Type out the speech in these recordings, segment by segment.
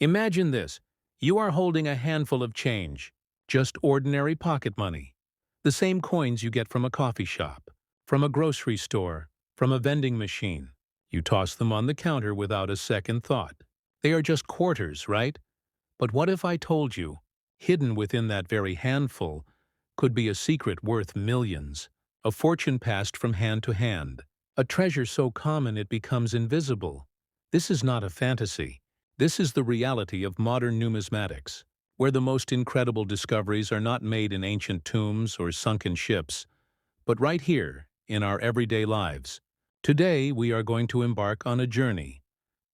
Imagine this. You are holding a handful of change, just ordinary pocket money. The same coins you get from a coffee shop, from a grocery store, from a vending machine. You toss them on the counter without a second thought. They are just quarters, right? But what if I told you, hidden within that very handful, could be a secret worth millions, a fortune passed from hand to hand, a treasure so common it becomes invisible? This is not a fantasy. This is the reality of modern numismatics, where the most incredible discoveries are not made in ancient tombs or sunken ships, but right here, in our everyday lives. Today, we are going to embark on a journey,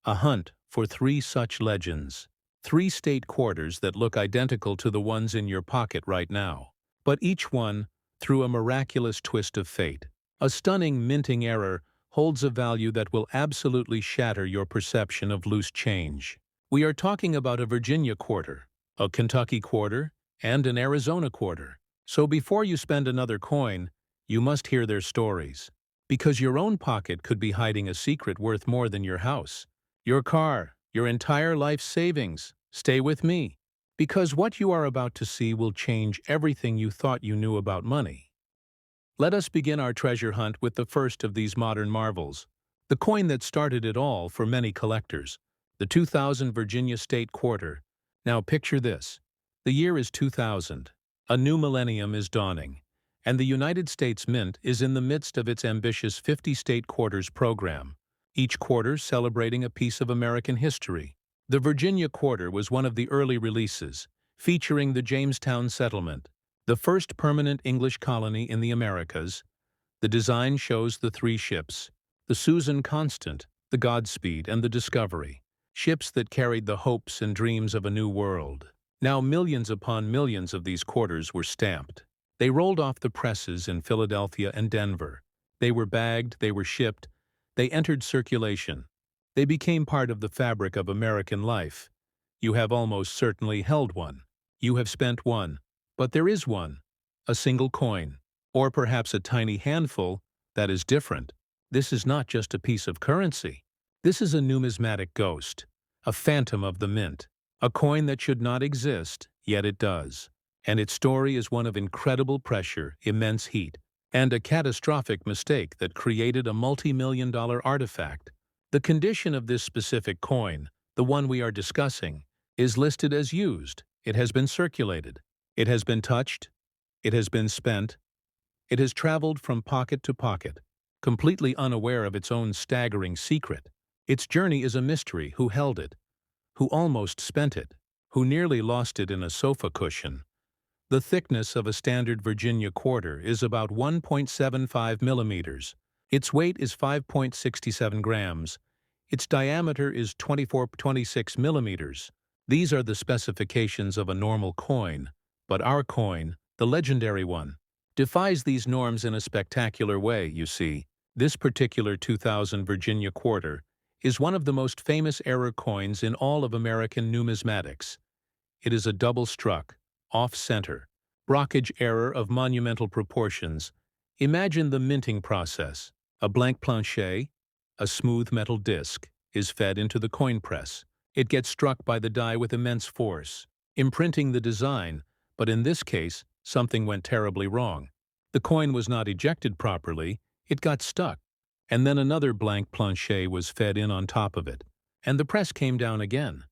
a hunt for three such legends. Three state quarters that look identical to the ones in your pocket right now, but each one, through a miraculous twist of fate, a stunning minting error, holds a value that will absolutely shatter your perception of loose change. We are talking about a Virginia quarter, a Kentucky quarter, and an Arizona quarter. So before you spend another coin, you must hear their stories. Because your own pocket could be hiding a secret worth more than your house, your car, your entire life savings. Stay with me, because what you are about to see will change everything you thought you knew about money. Let us begin our treasure hunt with the first of these modern marvels, the coin that started it all for many collectors, the 2000 Virginia State Quarter. Now picture this. The year is 2000. A new millennium is dawning, and the United States Mint is in the midst of its ambitious 50 state quarters program, each quarter celebrating a piece of American history. The Virginia Quarter was one of the early releases, featuring the Jamestown settlement, the first permanent English colony in the Americas. The design shows the three ships, the Susan Constant, the Godspeed, and the Discovery, ships that carried the hopes and dreams of a new world. Now millions upon millions of these quarters were stamped. They rolled off the presses in Philadelphia and Denver. They were bagged, they were shipped, they entered circulation. They became part of the fabric of American life. You have almost certainly held one. You have spent one. But there is one, a single coin, or perhaps a tiny handful, that is different. This is not just a piece of currency. This is a numismatic ghost, a phantom of the mint, a coin that should not exist, yet it does. And its story is one of incredible pressure, immense heat, and a catastrophic mistake that created a multi-million-dollar artifact. The condition of this specific coin, the one we are discussing, is listed as used. It has been circulated. It has been touched. It has been spent. It has traveled from pocket to pocket, completely unaware of its own staggering secret. Its journey is a mystery. Who held it? Who almost spent it? Who nearly lost it in a sofa cushion? The thickness of a standard Virginia quarter is about 1.75 millimeters. Its weight is 5.67 grams. Its diameter is 24.26 millimeters. These are the specifications of a normal coin, but our coin, the legendary one, defies these norms in a spectacular way, you see. This particular 2000 Virginia quarter is one of the most famous error coins in all of American numismatics. It is a double-struck, off-center, brockage error of monumental proportions. Imagine the minting process. A blank planchet, a smooth metal disc, is fed into the coin press. It gets struck by the die with immense force, imprinting the design, but in this case, something went terribly wrong. The coin was not ejected properly, it got stuck, and then another blank planchet was fed in on top of it, and the press came down again.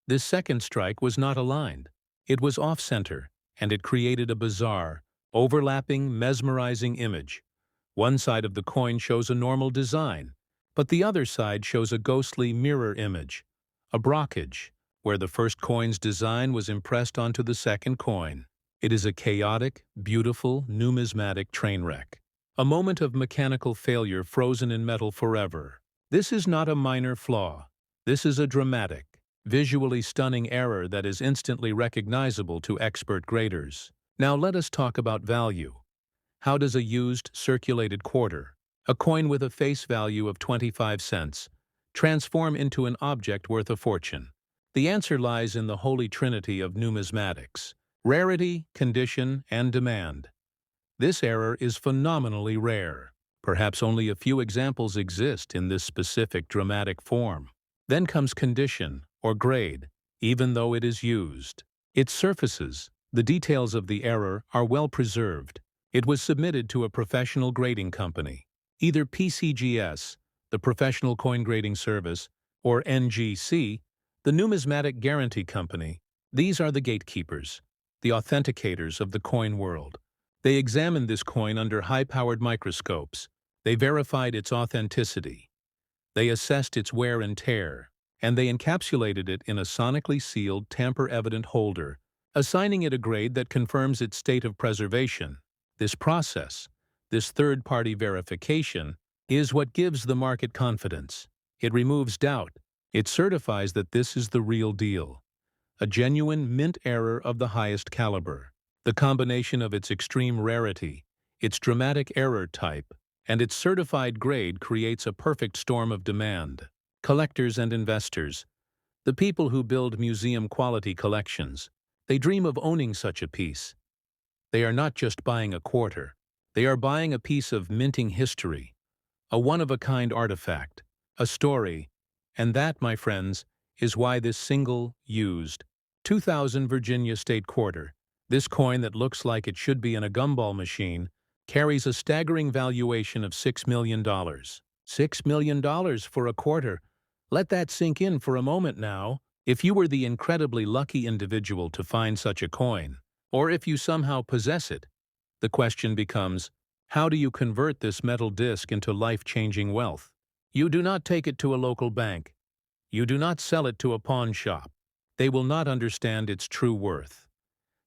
This second strike was not aligned. It was off-center, and it created a bizarre, overlapping, mesmerizing image. One side of the coin shows a normal design, but the other side shows a ghostly mirror image, a brockage, where the first coin's design was impressed onto the second coin. It is a chaotic, beautiful, numismatic train wreck. A moment of mechanical failure frozen in metal forever. This is not a minor flaw. This is a dramatic, visually stunning error that is instantly recognizable to expert graders. Now let us talk about value. How does a used, circulated quarter, a coin with a face value of 25 cents, transform into an object worth a fortune? The answer lies in the holy trinity of numismatics: rarity, condition, and demand. This error is phenomenally rare. Perhaps only a few examples exist in this specific dramatic form. Then comes condition, or grade. even though it is used. Its surfaces, the details of the error, are well preserved. It was submitted to a professional grading company, either PCGS, the Professional Coin Grading Service, or NGC, the Numismatic Guarantee Company. These are the gatekeepers, the authenticators of the coin world. They examined this coin under high-powered microscopes. They verified its authenticity. They assessed its wear and tear, and they encapsulated it in a sonically sealed, tamper-evident holder, assigning it a grade that confirms its state of preservation. This process, this third-party verification, is what gives the market confidence. It removes doubt. It certifies that this is the real deal, a genuine mint error of the highest caliber. The combination of its extreme rarity, its dramatic error type, and its certified grade creates a perfect storm of demand. Collectors and investors, the people who build museum-quality collections, they dream of owning such a piece. They are not just buying a quarter. They are buying a piece of minting history, a one-of-a-kind artifact, a story, and that, my friends, is why this single, used, 2000 Virginia State Quarter, this coin that looks like it should be in a gumball machine, carries a staggering valuation of $6 million. $6 million for a quarter. Let that sink in for a moment now. If you were the incredibly lucky individual to find such a coin, or if you somehow possess it, the question becomes, how do you convert this metal disc into life-changing wealth? You do not take it to a local bank. You do not sell it to a pawn shop. They will not understand its true worth.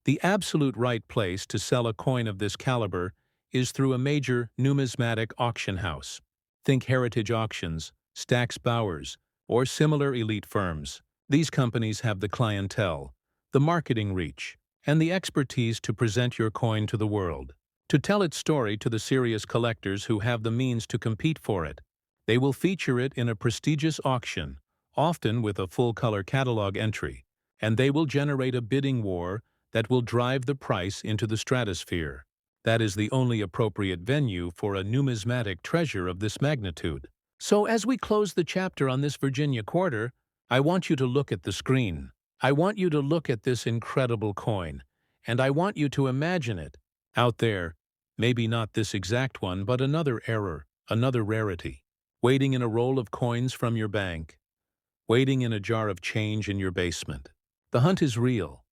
The absolute right place to sell a coin of this caliber is through a major numismatic auction house. Think Heritage Auctions, Stack's Bowers, or similar elite firms. These companies have the clientele, the marketing reach, and the expertise to present your coin to the world, to tell its story to the serious collectors who have the means to compete for it. They will feature it in a prestigious auction, often with a full-color catalog entry, and they will generate a bidding war that will drive the price into the stratosphere. That is the only appropriate venue for a numismatic treasure of this magnitude. So as we close the chapter on this Virginia quarter, I want you to look at the screen. I want you to look at this incredible coin, and I want you to imagine it. Out there, maybe not this exact one, but another error, another rarity, waiting in a roll of coins from your bank, waiting in a jar of change in your basement. The hunt is real.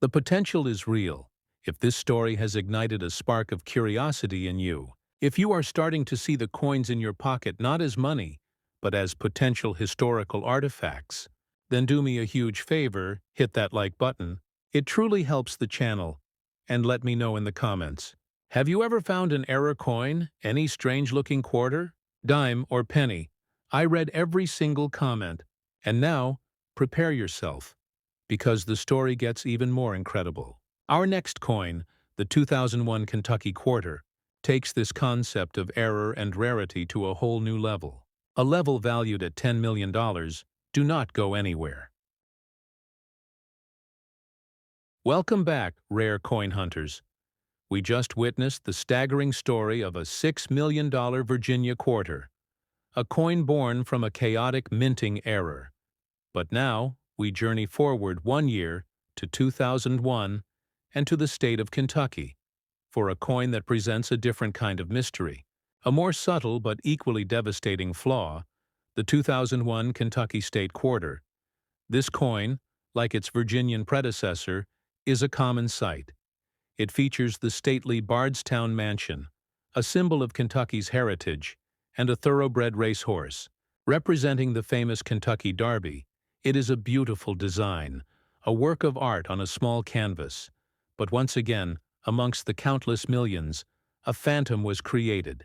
The potential is real. If this story has ignited a spark of curiosity in you, if you are starting to see the coins in your pocket not as money, but as potential historical artifacts, then do me a huge favor, hit that like button. It truly helps the channel. And let me know in the comments. Have you ever found an error coin, any strange-looking quarter, dime, or penny? I read every single comment. And now, prepare yourself, because the story gets even more incredible. Our next coin, the 2001 Kentucky Quarter, takes this concept of error and rarity to a whole new level. A level valued at $10 million. Do not go anywhere. Welcome back, rare coin hunters. We just witnessed the staggering story of a $6 million Virginia quarter, a coin born from a chaotic minting error. But now, we journey forward 1 year to 2001 and to the state of Kentucky for a coin that presents a different kind of mystery, a more subtle but equally devastating flaw, the 2001 Kentucky State Quarter. This coin, like its Virginian predecessor, is a common sight. It features the stately Bardstown Mansion, a symbol of Kentucky's heritage, and a thoroughbred racehorse, representing the famous Kentucky Derby. It is a beautiful design, a work of art on a small canvas. But once again, amongst the countless millions, a phantom was created.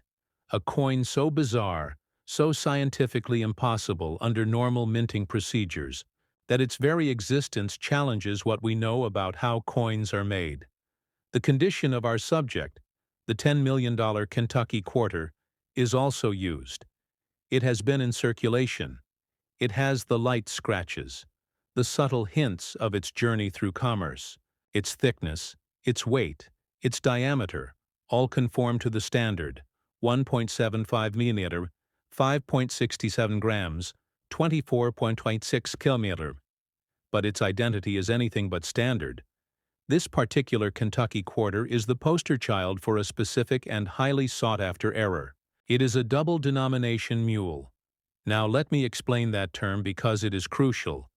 A coin so bizarre, so scientifically impossible under normal minting procedures, that its very existence challenges what we know about how coins are made. The condition of our subject, the $10 million Kentucky Quarter, is also used. It has been in circulation. It has the light scratches, the subtle hints of its journey through commerce. Its thickness, its weight, its diameter, all conform to the standard, 1.75 millimeter, 5.67 grams, 24.26 kilometer. but its identity is anything but standard. This particular Kentucky quarter is the poster child for a specific and highly sought-after error. It is a double-denomination mule. Now let me explain that term because it is crucial.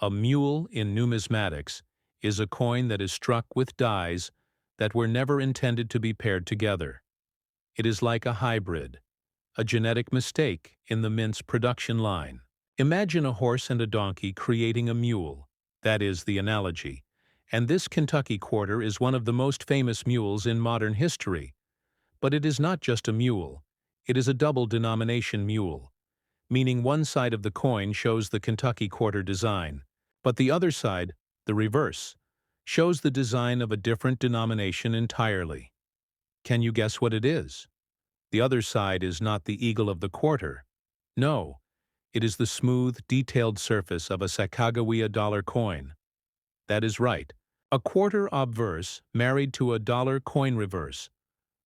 A mule in numismatics is a coin that is struck with dies that were never intended to be paired together. It is like a hybrid, a genetic mistake in the mint's production line. Imagine a horse and a donkey creating a mule. That is the analogy. And this Kentucky quarter is one of the most famous mules in modern history. But it is not just a mule. It is a double-denomination mule, meaning one side of the coin shows the Kentucky quarter design, but the other side, the reverse, shows the design of a different denomination entirely. Can you guess what it is? The other side is not the eagle of the quarter. No, it is the smooth, detailed surface of a Sacagawea dollar coin. That is right, a quarter obverse married to a dollar coin reverse,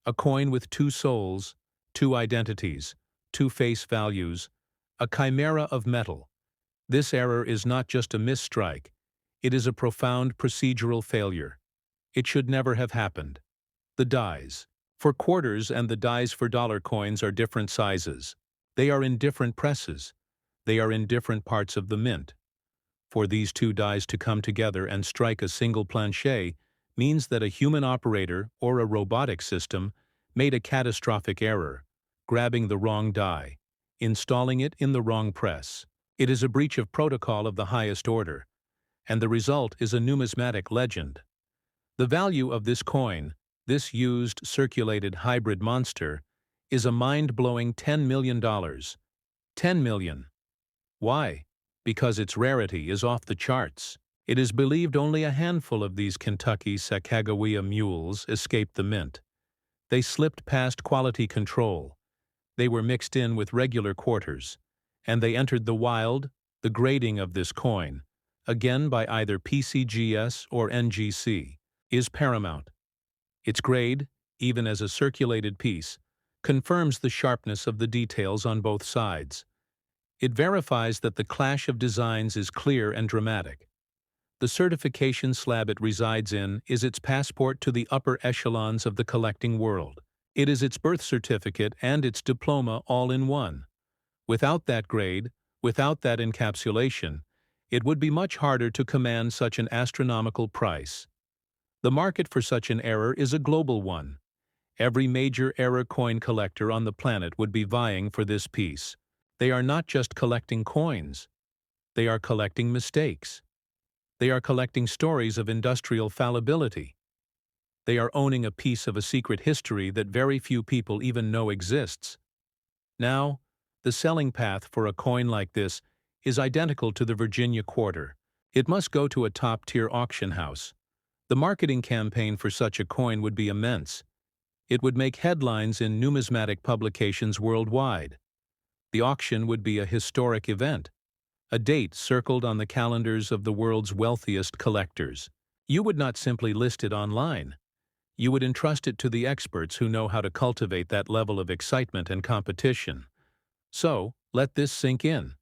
a coin with two souls, two identities, two face values, a chimera of metal. This error is not just a misstrike, it is a profound procedural failure. It should never have happened. The dies for quarters and the dies for dollar coins are different sizes. They are in different presses. They are in different parts of the mint. For these two dies to come together and strike a single planchet means that a human operator or a robotic system made a catastrophic error, grabbing the wrong die, installing it in the wrong press. It is a breach of protocol of the highest order, and the result is a numismatic legend. The value of this coin, this used circulated hybrid monster, is a mind-blowing $10 million. 10 million. Why? Because its rarity is off the charts. It is believed only a handful of these Kentucky Sacagawea mules escaped the mint. They slipped past quality control. They were mixed in with regular quarters, and they entered the wild. The grading of this coin, again by either PCGS or NGC, is paramount. Its grade, even as a circulated piece, confirms the sharpness of the details on both sides. It verifies that the clash of designs is clear and dramatic. The certification slab it resides in is its passport to the upper echelons of the collecting world. It is its birth certificate and its diploma all in one. Without that grade, without that encapsulation, it would be much harder to command such an astronomical price. The market for such an error is a global one. Every major error coin collector on the planet would be vying for this piece. They are not just collecting coins. They are collecting mistakes. They are collecting stories of industrial fallibility. They are owning a piece of a secret history that very few people even know exists. Now, the selling path for a coin like this is identical to the Virginia quarter. It must go to a top-tier auction house. The marketing campaign for such a coin would be immense. It would make headlines in numismatic publications worldwide. The auction would be a historic event, a date circled on the calendars of the world's wealthiest collectors. You would not simply list it online. You would entrust it to the experts who know how to cultivate that level of excitement and competition. So, let this sink in.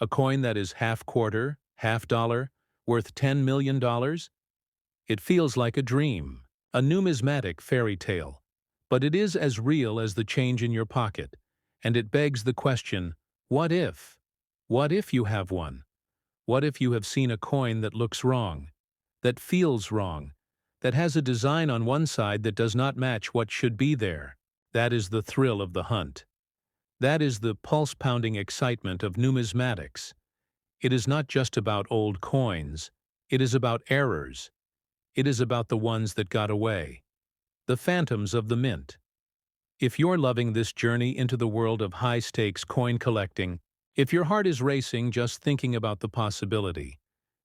A coin that is half quarter, half dollar, worth $10 million? It feels like a dream, a numismatic fairy tale. But it is as real as the change in your pocket, and it begs the question, what if? What if you have one? What if you have seen a coin that looks wrong, that feels wrong, that has a design on one side that does not match what should be there? That is the thrill of the hunt. That is the pulse-pounding excitement of numismatics. It is not just about old coins. It is about errors. It is about the ones that got away. The phantoms of the mint. If you're loving this journey into the world of high-stakes coin collecting, if your heart is racing just thinking about the possibility,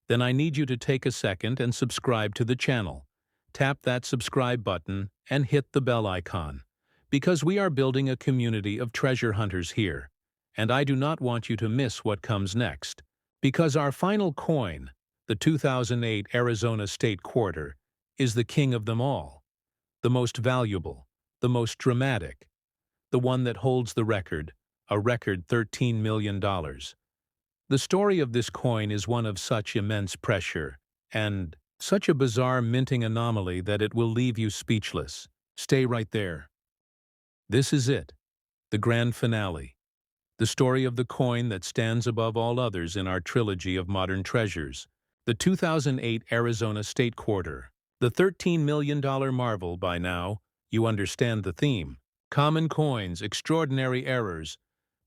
then I need you to take a second and subscribe to the channel. Tap that subscribe button and hit the bell icon, because we are building a community of treasure hunters here, and I do not want you to miss what comes next, because our final coin, the 2008 Arizona State Quarter, is the king of them all, the most valuable, the most dramatic, the one that holds the record, a record $13 million. The story of this coin is one of such immense pressure and such a bizarre minting anomaly that it will leave you speechless. Stay right there. This is it, the grand finale. The story of the coin that stands above all others in our trilogy of modern treasures. The 2008 Arizona State Quarter. The $13 million marvel. By now, you understand the theme. Common coins, extraordinary errors.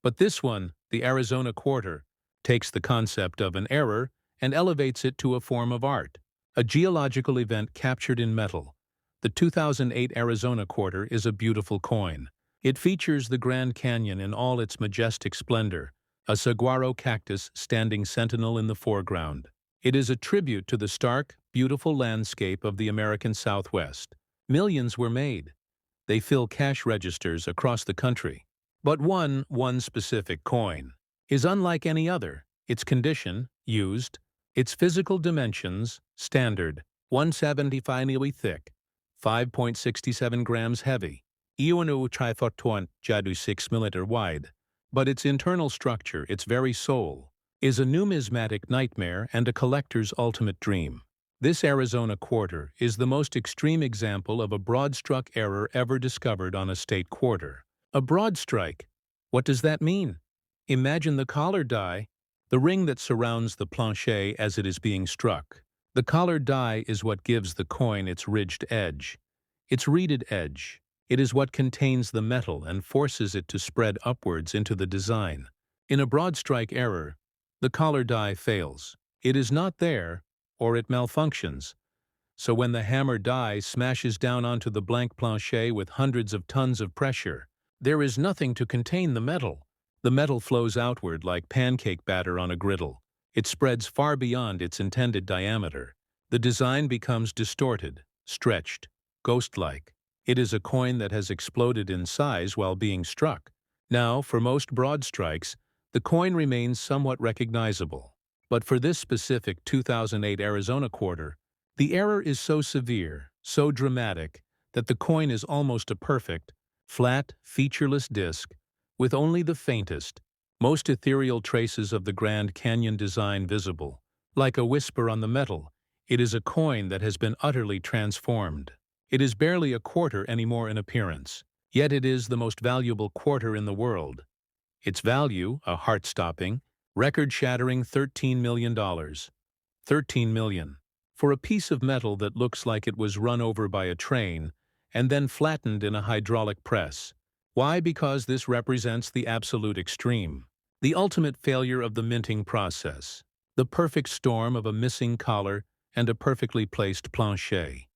But this one, the Arizona Quarter, takes the concept of an error and elevates it to a form of art. A geological event captured in metal. The 2008 Arizona Quarter is a beautiful coin. It features the Grand Canyon in all its majestic splendor, a saguaro cactus standing sentinel in the foreground. It is a tribute to the stark, beautiful landscape of the American Southwest. Millions were made. They fill cash registers across the country. But one specific coin is unlike any other. Its condition, used, its physical dimensions, standard, 175 mm thick, 5.67 grams heavy, Ionu Trifortuant Jadu 6 mm wide, but its internal structure, its very soul, is a numismatic nightmare and a collector's ultimate dream. This Arizona quarter is the most extreme example of a broadstruck error ever discovered on a state quarter. A broadstrike. What does that mean? Imagine the collar die, the ring that surrounds the plancher as it is being struck. The collar die is what gives the coin its ridged edge, its reeded edge. It is what contains the metal and forces it to spread upwards into the design. In a broadstrike error, the collar die fails. It is not there, or it malfunctions. So when the hammer die smashes down onto the blank plancher with hundreds of tons of pressure, there is nothing to contain the metal. The metal flows outward like pancake batter on a griddle. It spreads far beyond its intended diameter. The design becomes distorted, stretched, ghost-like. It is a coin that has exploded in size while being struck. Now, for most broad strikes, the coin remains somewhat recognizable. But for this specific 2008 Arizona quarter, the error is so severe, so dramatic, that the coin is almost a perfect, flat, featureless disc, with only the faintest, most ethereal traces of the Grand Canyon design visible. Like a whisper on the metal, it is a coin that has been utterly transformed. It is barely a quarter anymore in appearance, yet it is the most valuable quarter in the world. Its value, a heart-stopping, record-shattering $13 million. $13 million. For a piece of metal that looks like it was run over by a train and then flattened in a hydraulic press. Why? Because this represents the absolute extreme. The ultimate failure of the minting process. The perfect storm of a missing collar and a perfectly placed plancher.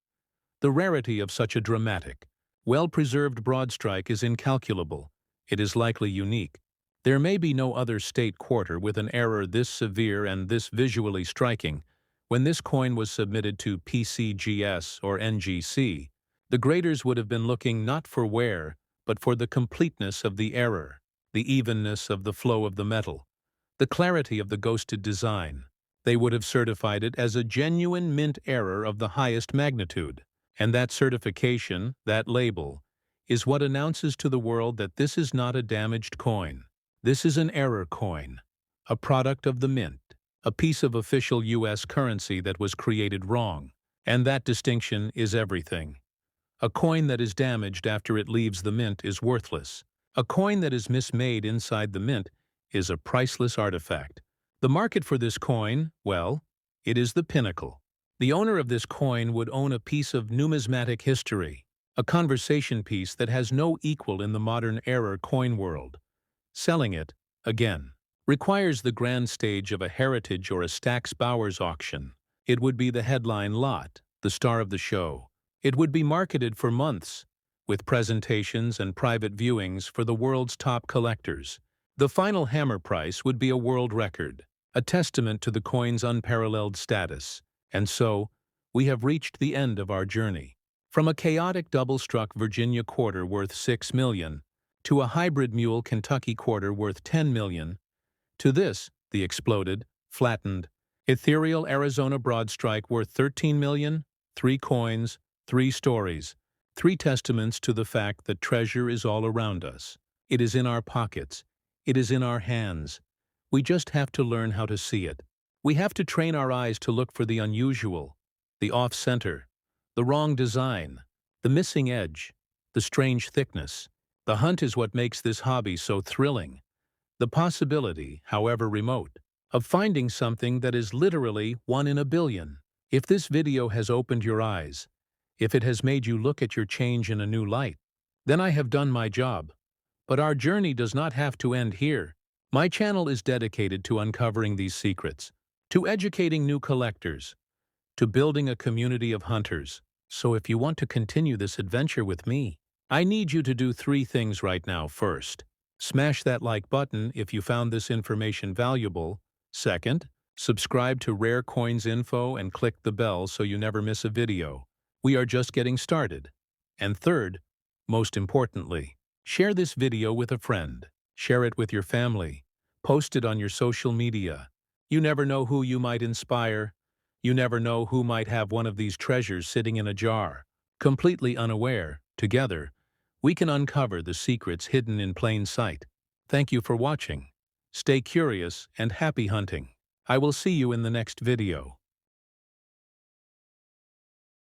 The rarity of such a dramatic, well-preserved broadstrike is incalculable. It is likely unique. There may be no other state quarter with an error this severe and this visually striking. When this coin was submitted to PCGS or NGC, the graders would have been looking not for wear, but for the completeness of the error, the evenness of the flow of the metal, the clarity of the ghosted design. They would have certified it as a genuine mint error of the highest magnitude. And that certification, that label, is what announces to the world that this is not a damaged coin. This is an error coin, a product of the mint, a piece of official U.S. currency that was created wrong. And that distinction is everything. A coin that is damaged after it leaves the mint is worthless. A coin that is mismade inside the mint is a priceless artifact. The market for this coin, well, it is the pinnacle. The owner of this coin would own a piece of numismatic history, a conversation piece that has no equal in the modern error coin world. Selling it, again, requires the grand stage of a Heritage or a Stack's Bowers auction. It would be the headline lot, the star of the show. It would be marketed for months, with presentations and private viewings for the world's top collectors. The final hammer price would be a world record, a testament to the coin's unparalleled status. And so, we have reached the end of our journey. From a chaotic double-struck Virginia quarter worth $6 million, to a hybrid mule Kentucky quarter worth $10 million, to this, the exploded, flattened, ethereal Arizona broadstrike worth $13 million, 3 coins, 3 stories, 3 testaments to the fact that treasure is all around us. It is in our pockets. It is in our hands. We just have to learn how to see it. We have to train our eyes to look for the unusual, the off-center, the wrong design, the missing edge, the strange thickness. The hunt is what makes this hobby so thrilling. The possibility, however remote, of finding something that is literally 1 in a billion. If this video has opened your eyes, if it has made you look at your change in a new light, then I have done my job. But our journey does not have to end here. My channel is dedicated to uncovering these secrets, to educating new collectors, to building a community of hunters. So if you want to continue this adventure with me, I need you to do 3 things right now. First, smash that like button if you found this information valuable. Second, subscribe to Rare Coins Info and click the bell so you never miss a video. We are just getting started. And third, most importantly, share this video with a friend. Share it with your family. Post it on your social media. You never know who you might inspire. You never know who might have one of these treasures sitting in a jar. Completely unaware, together, we can uncover the secrets hidden in plain sight. Thank you for watching. Stay curious and happy hunting. I will see you in the next video.